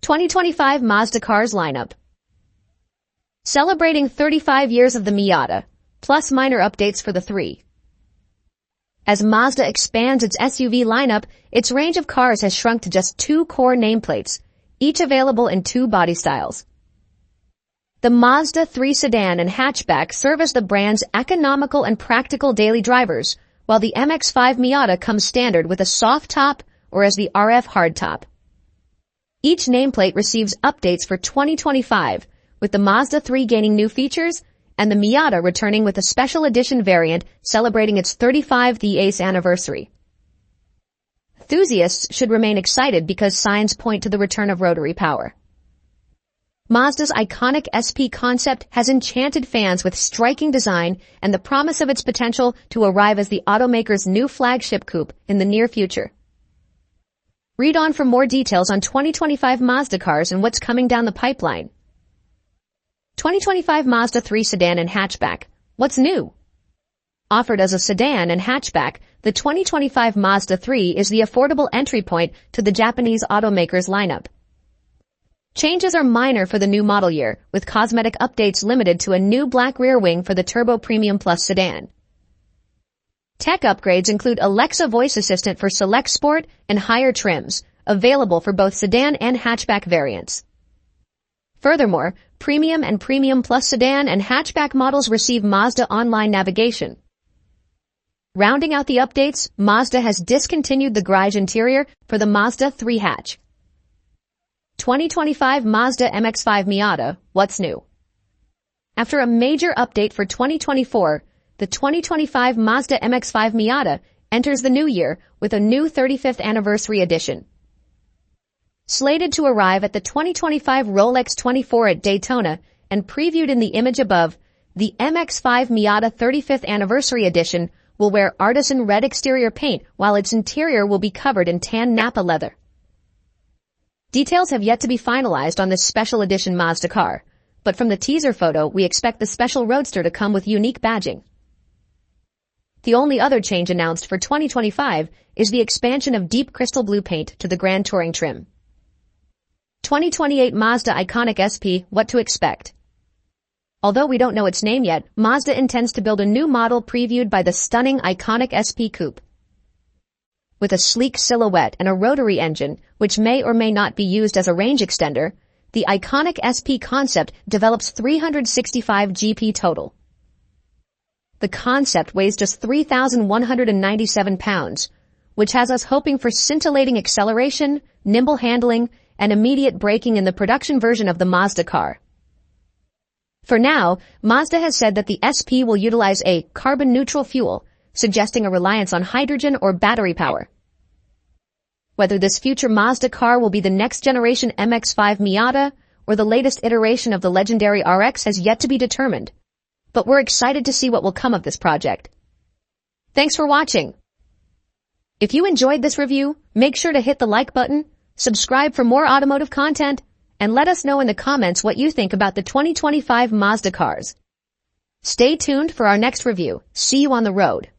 2025 Mazda cars lineup. Celebrating 35 years of the Miata, plus minor updates for the 3. As Mazda expands its SUV lineup, its range of cars has shrunk to just 2 core nameplates, each available in 2 body styles. The Mazda 3 sedan and hatchback serve as the brand's economical and practical daily drivers, while the MX-5 Miata comes standard with a soft top or as the RF hardtop. Each nameplate receives updates for 2025, with the Mazda 3 gaining new features and the Miata returning with a special edition variant celebrating its 35th anniversary. Enthusiasts should remain excited because signs point to the return of rotary power. Mazda's iconic SP concept has enchanted fans with striking design and the promise of its potential to arrive as the automaker's new flagship coupe in the near future. Read on for more details on 2025 Mazda cars and what's coming down the pipeline. 2025 Mazda 3 sedan and hatchback. What's new? Offered as a sedan and hatchback, the 2025 Mazda 3 is the affordable entry point to the Japanese automaker's lineup. Changes are minor for the new model year, with cosmetic updates limited to a new black rear wing for the Turbo Premium Plus sedan. Tech upgrades include Alexa voice assistant for select sport and higher trims, available for both sedan and hatchback variants. Furthermore, Premium and Premium Plus sedan and hatchback models receive Mazda online navigation. Rounding out the updates, Mazda has discontinued the garage interior for the Mazda 3 hatch. 2025 Mazda MX-5 Miata, what's new? After a major update for 2024, the 2025 Mazda MX-5 Miata enters the new year with a new 35th anniversary edition. Slated to arrive at the 2025 Rolex 24 at Daytona and previewed in the image above, the MX-5 Miata 35th Anniversary Edition will wear artisan red exterior paint while its interior will be covered in tan Nappa leather. Details have yet to be finalized on this special edition Mazda car, but from the teaser photo we expect the special roadster to come with unique badging. The only other change announced for 2025 is the expansion of deep crystal blue paint to the Grand Touring trim. 2028 Mazda Iconic SP, what to expect? Although we don't know its name yet, Mazda intends to build a new model previewed by the stunning Iconic SP Coupe. With a sleek silhouette and a rotary engine, which may or may not be used as a range extender, the Iconic SP concept develops 365 GP total. The concept weighs just 3,197 pounds, which has us hoping for scintillating acceleration, nimble handling, and immediate braking in the production version of the Mazda car. For now, Mazda has said that the SP will utilize a carbon-neutral fuel, suggesting a reliance on hydrogen or battery power. Whether this future Mazda car will be the next-generation MX-5 Miata or the latest iteration of the legendary RX has yet to be determined, but we're excited to see what will come of this project. Thanks for watching. If you enjoyed this review, make sure to hit the like button, subscribe for more automotive content, and let us know in the comments what you think about the 2025 Mazda cars. Stay tuned for our next review. See you on the road.